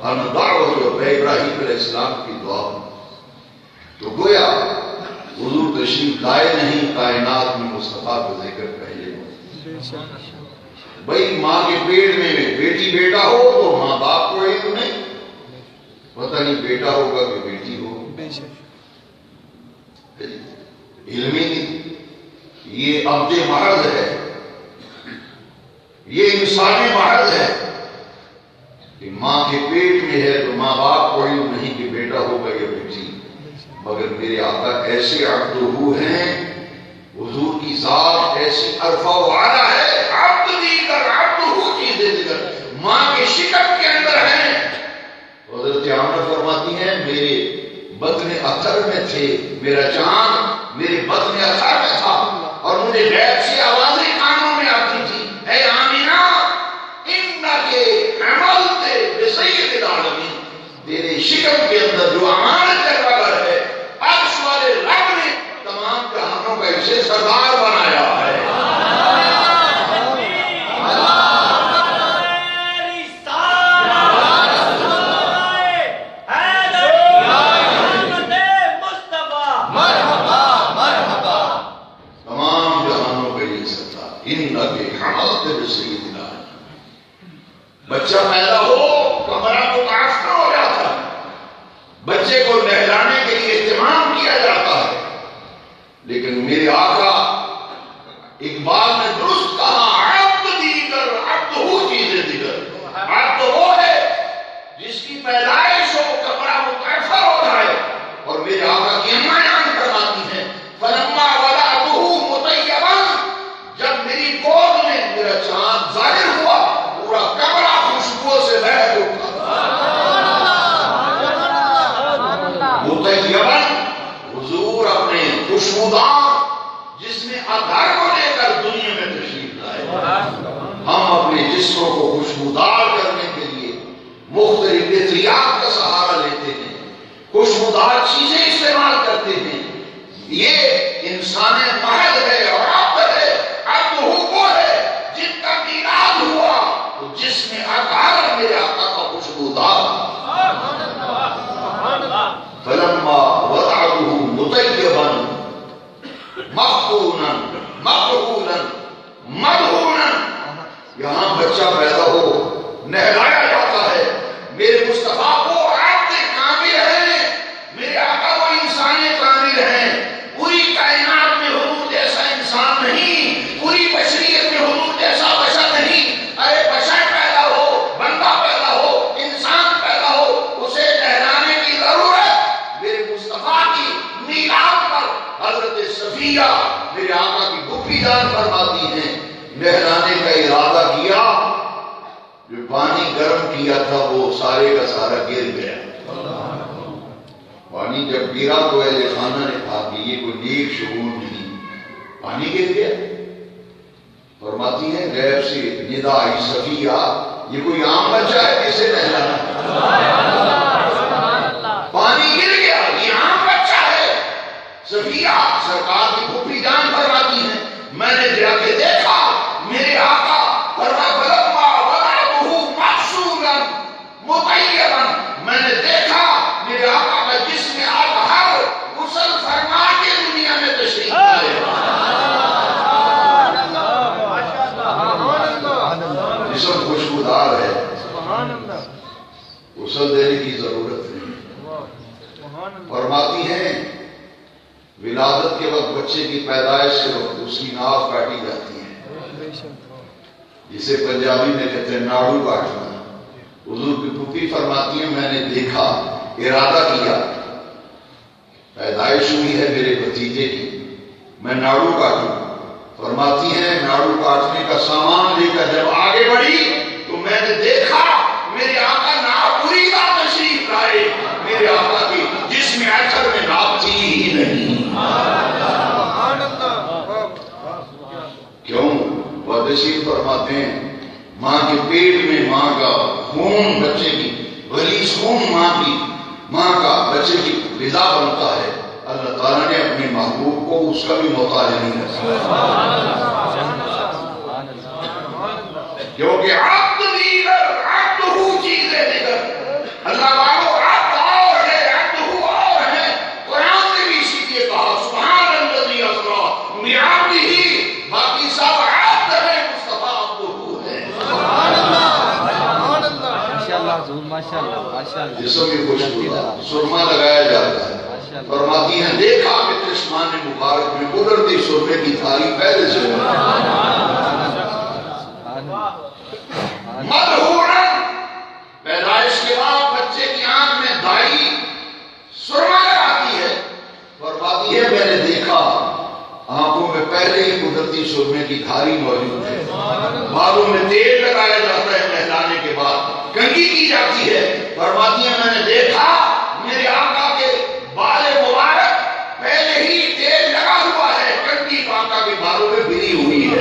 ہم دعوت ابراہیم علیہ السلام کی دعا. تو گویا حضور تشریف لائے نہیں، کائنات میں مصطفیٰ کا ذکر پہلے ہو. بھئی ماں کے پیٹ میں بیٹی بیٹا ہو تو ماں باپ کو علم نہیں، پتہ نہیں بیٹا ہوگا کہ بیٹی ہو، علم ہی نہیں. یہ عبد محض ہے، یہ انسانی محض ہے کہ ماں کے پیٹ میں ہے تو ماں باپ کو علم نہیں کہ بیٹا ہوگا یا بیٹی. مگر میرے آقا ایسے عبدہو ہیں، حضور کی ذات ایسی عرفہ و اعلیٰ ہے، عبد دیگر عبدہو چیزیں دیگر ماں کے شکم کے اندر ہیں. حضرت عامر فرماتی ہیں میرے بطن اثر میں تھے، میرا چاند میرے بطن اثر میں تھا اور مجھے غیب سے آوازیں کانوں میں آتی تھی، اے آمینہ انکے حملت بسید العالمین، تیرے شکم کے اندر جو امانت کا قبر ہے، عرش والے رب نے تمام جہانوں کا اسے سردار بنایا ہے. بچہ پیدا ہو کمرہ متاثر ہو جاتا ہے، بچے کو نہلانے کے لیے اہتمام کیا جاتا ہے. لیکن میرے آقا اقبال نے درست کہا عبد دیگر عبدہو چیزیں دیگر. عبد وہ ہے جس کی پیدائش ہو کمرہ متاثر ہو جائے. اور میرے آقا کی اماں بیان فرماتی ہیں فلما ولدتہ مطیبا، جب میری گود میں میرا چاند ظاہر ہوا پورا کمرہ خوشبو سے مہک اٹھا. مطیبا حضور اپنے خوشبودار جسم اطہر کو لے کر دنیا میں تشریف لائے. ہم اپنے جسموں کو خوشبودار کرنے کے لیے مختلف اطریات کا سہارا لیتے ہیں، خوشبودار چیزیں استعمال کرتے ہیں. یہ انسان محض ہے اور عبد ہے. عبد وہ ہے جن کا میلاد ہوا تو جسم اطہر میرے آقا کا خوشبودار. فلما وضعته مطیبا مختونا مقبولا مدہونا، یہاں بچہ پیدا ہو نہلایا جاتا ہے. میرے مصطفیٰ کو عبد کامل ہیں، میرے آقا وہ انسان کامل ہیں. پوری کائنات میں حضور جیسا انسان نہیں، پوری بشریت میں حضور جیسا بشر نہیں. ارے بشر پیدا ہو، بندہ پیدا ہو، انسان پیدا ہو، اسے نہلانے کی ضرورت. میرے مصطفیٰ کی میلاد پر حضرت صفیہ میرے آقا کی پھوپھی جان فرماتی ہیں نہلانے کا ارادہ کیا، جو پانی گرم کیا تھا وہ سارے کا سارا گر گیا. پانی جب گرا تو اہل خانہ نے کہا کہ یہ کوئی نیک شعور نہیں، پانی گر گیا۔ فرماتی ہیں غیب سے ندا آئی صفیہ، یہ کوئی عام بچہ ہے کسے نہلانا؟ پانی گر گیا، یہ عام بچہ ہے۔ صفیہ سرکار کی پھوپھی جان فرماتی ہیں میں نے جا کے دیکھا میرے آقا میں نے دیکھا میرے آقا کا جسم اطہر غسل فرما کے دنیا میں تشریف لائے۔ جسم خوشبودار ہے، غسل دینے کی ضرورت نہیں۔ فرماتی ہیں ولادت کے وقت بچے کی پیدائش کے وقت اس کی ناف کاٹی جاتی ہے، جسے پنجابی میں کہتے ہیں ناڑو کاٹنا۔ حضور کی پھوپھی فرماتی ہیں میں نے دیکھا، ارادہ کیا، پیدائش ہوئی ہے میرے بھتیجے کی، میں ناڑو کاٹوں۔ فرماتی ہیں ناڑو کاٹنے کا سامان لے کر جب آگے بڑھی تو میں نے دیکھا میرے آقا ناپوریدہ تشریف لائے، میرے آقا کی جسم اطہر میں ناپ تھی ہی نہیں۔ کیوں؟ وہ تشریف فرماتے ہیں ماں کے پیٹ میں ماں کا خون، بچے کی غلیظ خون ماں کا بچے کی غذا بنتا ہے۔ اللہ تعالیٰ نے اپنے محبوب کو اس کا بھی محتاج نہیں رکھا، کیونکہ عبد دیگر عبد ہو چیزیں دیگر، اللہ والو عبد اور ہے عبد ہو اور ہے۔ قرآن نے بھی اسی لیے کہا سبحان الذی اسریٰ بعبدہ، باقی سب عبد ہے، مصطفیٰ عبد ہو ہے۔ جسم کی خوشبو سرما لگایا جاتا ہے۔ فرماتی ہیں دیکھا کہ چشمان مبارک میں قدرتی سرمے کی تھاری پہلے سے مدہورن، پیدائش کے بعد بچے کی آنکھ میں دائی سرما لگاتی ہے۔ فرماتی ہے میں نے دیکھا آنکھوں میں پہلے ہی قدرتی سرمے کی دھاری موجود ہے، بالوں میں تیل لگایا جاتا ہے، نہلانے کے بعد کنگھی کی جاتی ہے۔ فرماتی ہیں میں نے دیکھا میرے آقا کے بال مبارک پہلے ہی تیل لگا ہوا ہے، کنگھی آقا کے بالوں میں بھری ہوئی ہے۔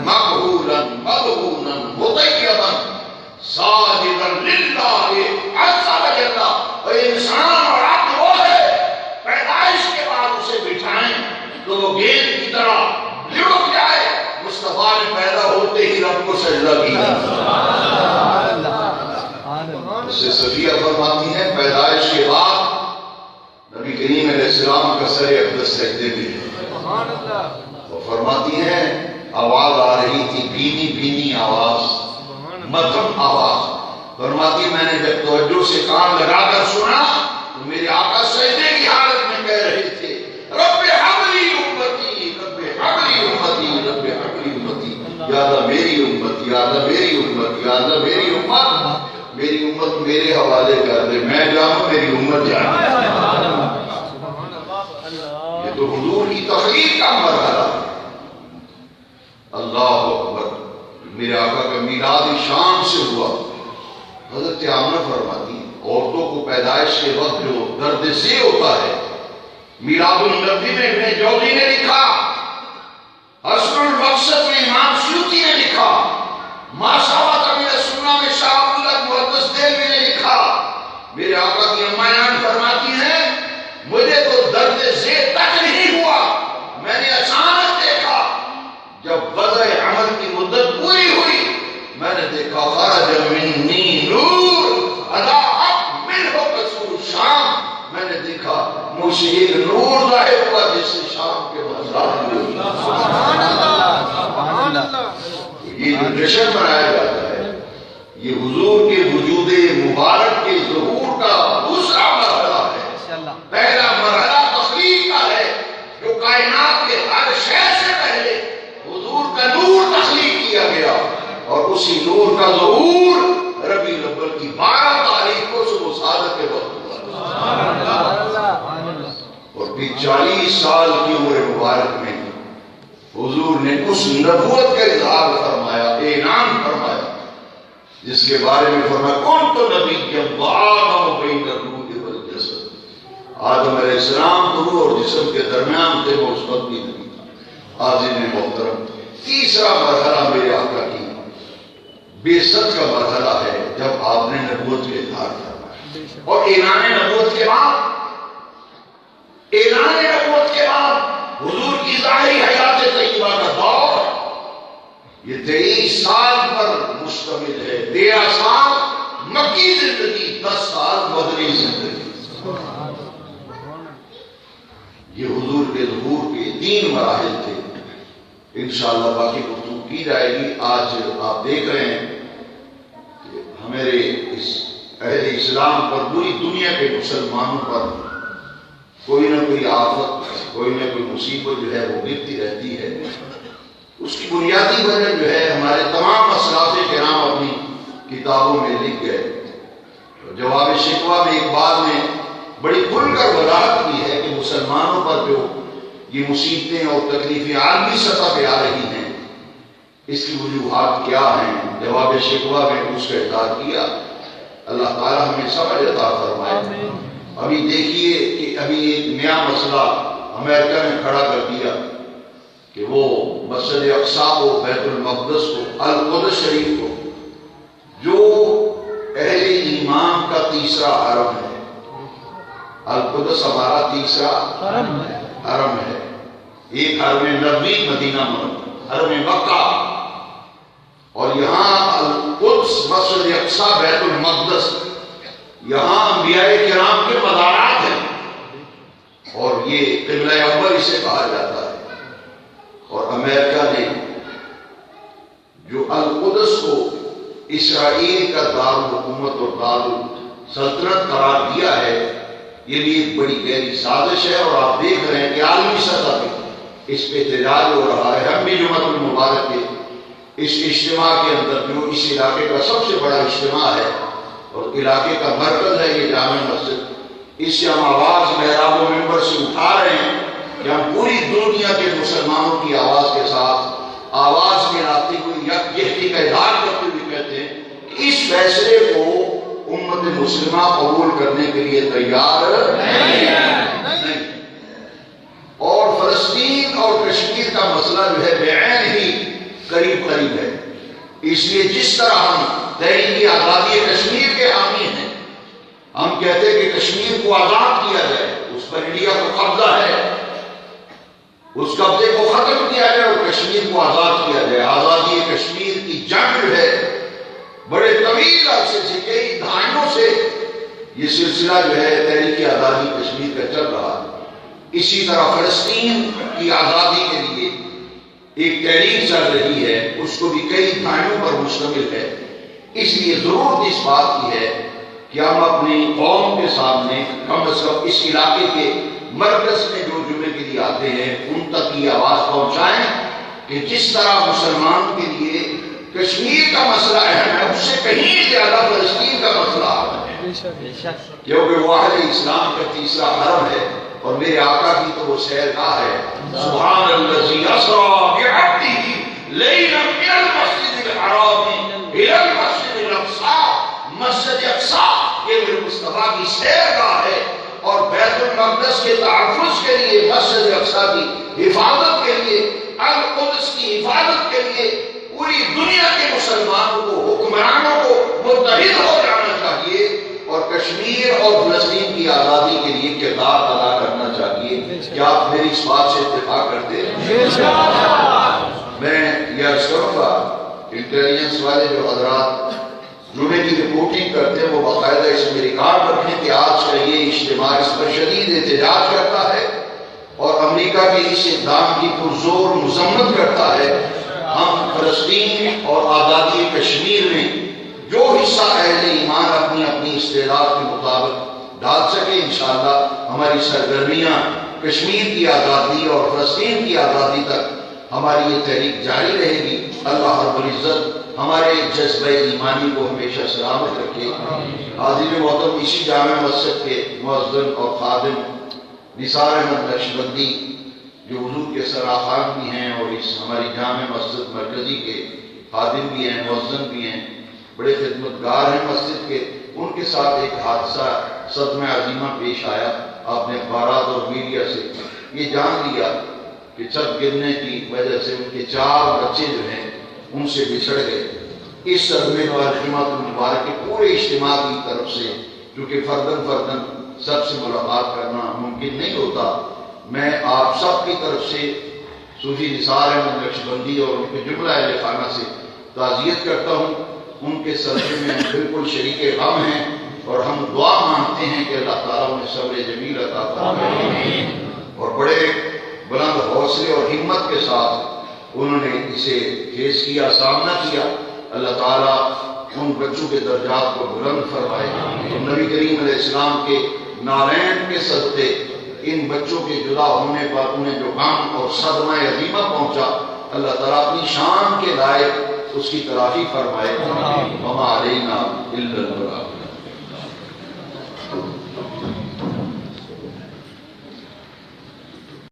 مقبولاً مدہوناً مطیباً ساجداً للہ عز وجل۔ اور انسان اور عبد وہ ہے پیدائش کے بعد اسے بٹھائیں تو وہ گیند کی طرح لڑک جائے۔ مصطفیٰ نے پیدا ہوتے ہی رب کو سجدہ کیا۔ اس سے صفیہ فرماتی ہیں پیدائش کے بعد نبی کریم علیہ السلام کا سر اقدس سجدے میں ہے۔ وہ فرماتی ہیں آواز آ رہی تھی، بینی بینی آواز، مدھم آواز۔ فرماتی میں نے جب توجہ سے کان لگا کر سنا تو میرے آقا سجدے کی حالت میں کہہ رہے تھے رب حبلی امتی، رب حبلی امتی، رب حبلی امتی، یا اللہ میری امت، یا اللہ میری امت، یا اللہ میری امت، میری امت میرے حوالے کر دے، میں جانوں میری امت جانے۔ یہ تو حضور کی تخلیق کا مرحلہ ہے۔ اللہ اکبر، میرے آقا کا میلاد شام سے ہوا۔ حضرت آمنہ فرماتی ہیں عورتوں کو پیدائش کے وقت جو درد سے ہوتا ہے، میلاد النبی میں ابن جوزی نے لکھا، حسن المقصد میں امام سیوطی نے لکھا، ماساوات من السنہ میں شاہ عبداللہ محدث دہلوی نے لکھا، میرے آقا کی اماں جان فرماتی ہیں مجھے تو درد سے تک نہیں ہوا، میں نے اچانک دیکھا جب وضع عمل کی مدت پوری ہوئی میں نے دیکھا خرج منی نور اضاءت منہ قصور شام، میں نے دیکھا مجھ سے ایک نور ظاہر ہوا جس سے شام کے بازار ہوئی۔ یہ جو جشن منایا جاتا ہے یہ حضور کے وجود مبارک کے ظہور کا دوسرا مرحلہ ہے۔ پہلا مرحلہ تخلیق کا ہے جو کائنات کے ہر شے سے پہلے حضور کا نور تخلیق کیا گیا اور اسی نور کا ظہور ربیع الاول کی 12 تاریخ کو صبح صادق کے وقت ہوا، اور پھر 40 سال کی عمر مبارک میں حضور نے اس نبوت کا اظہار فرمایا، اعلان فرمایا جس کے بارے میں فرمایا کون تو نبی جب آدم بین الروح والجسد، آدم علیہ السلام تو روح اور جسم کے درمیان تھے، وہ اس وقت بھی نبی تھا۔ حاضرین محترم، تیسرا مرحلہ میرے آقا کی بعثت کا مرحلہ ہے جب آپ نے نبوت کا اظہار کرنا، اور اعلان نبوت کے بعد حضور کی ظاہری حیات طیبہ کا دور یہ 23 سال پر مشتمل ہے۔ 13 سال مکی زندگی، 10 سال مدنی زندگی۔ یہ حضور کے ظہور کے 3 مراحل تھے۔ انشاءاللہ باقی گفتگو کی جائے گی۔ آج آپ دیکھ رہے ہیں کہ ہمارے اس اہل اسلام پر، پوری دنیا کے مسلمانوں پر کوئی نہ کوئی آفت، کوئی نہ کوئی مصیبت جو ہے وہ گرتی رہتی ہے۔ اس کی بنیادی وجہ جو ہے ہمارے تمام اسلاف کرام اپنی کتابوں میں لکھ گئے۔ جواب شکوہ میں اقبال نے بڑی کھل کر وضاحت کی ہے کہ مسلمانوں پر جو یہ مصیبتیں اور تکلیفیں عالمی سطح پہ آ رہی ہیں، اس کی وجوہات کیا ہیں۔ جواب شکوہ میں اس کا اظہار کیا۔ اللہ تعالیٰ ہمیں سمجھ عطا فرمائے۔ ابھی دیکھیے کہ ابھی ایک نیا مسئلہ امریکہ نے کھڑا کر دیا کہ وہ مسجد اقصیٰ کو، بیت المقدس کو، القدس شریف کو، جو اہل ایمان کا تیسرا حرم ہے۔ القدس ہمارا تیسرا حرم ہے۔ ایک حرم نبوی مدینہ منورہ، حرم مکہ، اور یہاں القدس، مسجد اقصیٰ، بیت المقدس، یہاں انبیاء کرام کے مزارات ہیں، اور یہ قبلہ اول اسے کہا جاتا ہے۔ اور امریکہ نے جو القدس کو اسرائیل کا دارالحکومت اور دارالسلطنت قرار دیا ہے، یہ بھی ایک بڑی گہری سازش ہے۔ اور آپ دیکھ رہے ہیں کہ عالمی سطح پہ اس پہ احتجاج ہو رہا ہے۔ ہم بھی جمعۃ المبارک کے اس اجتماع کے اندر، جو اس علاقے کا سب سے بڑا اجتماع ہے اور علاقے کا مرکز ہے یہ جامع مسجد، اس سے ہم آواز محراب و ممبر سے اٹھا رہے ہیں کہ ہم پوری دنیا کے مسلمانوں کی آواز کے ساتھ آواز ملاتے ہوئے یکجہتی کا اظہار کرتے ہوئے کہتے ہیں کہ اس فیصلے کو امت مسلمہ قبول کرنے کے لیے تیار نہیں۔ اور فلسطین اور کشمیر کا مسئلہ جو ہے بعین ہی قریب قریب ہے۔ اس لیے جس طرح ہم تحریک آزادی کشمیر کے حامی ہیں، ہم کہتے ہیں کہ کشمیر کو آزاد کیا جائے، اس پر انڈیا کو قبضہ ہے، اس قبضے کو ختم کیا جائے اور کشمیر کو آزاد کیا جائے۔ آزادی کشمیر کی جنگ جو ہے بڑے طویل عرصے سے، کئی دہائیوں سے یہ سلسلہ جو ہے تحریک آزادی کشمیر کا چل رہا ہے۔ اسی طرح فلسطین کی آزادی کے لیے ایک تحریک چل رہی ہے، اس کو بھی کئی دہائیوں پر مشتمل ہے۔ اس لیے ضرورت اس بات کی ہے کہ ہم اپنی قوم کے سامنے کم از کم اس علاقے کے مرکز میں جو جمعے کے لیے آتے ہیں ان تک یہ آواز پہنچائیں کہ جس طرح مسلمان کے لیے کشمیر کا مسئلہ اہم ہے، اس سے کہیں زیادہ فلسطین کا مسئلہ اہم ہے، کیونکہ وہ اہل اسلام کا تیسرا حرم ہے اور میرے آقا کی تو وہ سیرگاہ ہے۔ سبحان الذی اسری بعبدہ لیلا من المسجد الحرام الی المسجد الاقصی۔ مسجد اقصیٰ یہ میرے مصطفیٰ کی سیرگاہ ہے، اور بیت المقدس کے تحفظ کے لیے، مسجد اقصیٰ کی حفاظت کے لیے، القدس کی حفاظت کے لیے پوری دنیا کے مسلمانوں کو، حکمرانوں کو متحد ہو جانا چاہیے، اور کشمیر اور فلسطین کی آزادی کے لیے کردار ادا کرنا چاہیے۔ کیا آپ میری اس بات سے اتفاق کرتے ہیں؟ میں یہ عرض کروں گا، انٹیلیجنس والے جو حضرات جمعے کی رپورٹنگ کرتے ہیں وہ باقاعدہ اس میں ریکارڈ رکھیں کہ آج کا یہ اجتماع اس پر شدید احتجاج کرتا ہے اور امریکہ کے اس اقدام کی پرزور مذمت کرتا ہے۔ ہم فلسطین اور آزادی کشمیر میں جو حصہ اہل ایمان اپنی اپنی استعداد کے مطابق ڈال سکے، انشاءاللہ ہماری سرگرمیاں کشمیر کی آزادی اور فلسطین کی آزادی تک ہماری یہ تحریک جاری رہے گی۔ اللہ رب العزت ہمارے جذبہ ایمانی کو ہمیشہ سلامت رکھے۔ حاضرین محترم، اسی جامع مسجد کے مؤذن اور خادم نثار احمد نقشبندی جو حضور کے سراخان بھی ہیں اور اس ہماری جامع مسجد مرکزی کے خادم بھی ہیں، مؤذن بھی ہیں، بڑے خدمتگار ہیں مسجد کے، ان کے ساتھ ایک حادثہ صدمہ عظیمہ پیش آیا۔ آپ نے اخبارات اور میڈیا سے یہ جان لیا کہ چھت گرنے کی وجہ سے ان کے 4 بچے جو ہیں ان سے بچھڑ گئے۔ اس صدمے پر جماعت المبارک کے پورے اجتماع کی طرف سے، کیونکہ فردن سب سے ملاقات کرنا ممکن نہیں ہوتا، میں آپ سب کی طرف سے صوفی نثار احمد نقشبندی اور ان کے جملہ اہل خانہ سے تعزیت کرتا ہوں۔ ان کے صدمے میں بالکل شریک غم ہیں، اور ہم دعا مانگتے ہیں کہ اللہ تعالیٰ انہیں صبر جمیل عطا فرمائے، اور بڑے بلند حوصلے اور ہمت کے ساتھ انہوں نے اسے فیس کیا، سامنا کیا۔ اللہ تعالیٰ ان بچوں کے درجات کو بلند فرمائے، اور نبی کریم علیہ السلام کے نالین کے صدقے ان بچوں کے جدا ہونے پر انہیں جو غم اور صدمہ عظیمہ پہنچا، اللہ تعالیٰ اپنی شان کے لائق اس کی تلافی فرمائے۔ وما علینا الا البلاغ۔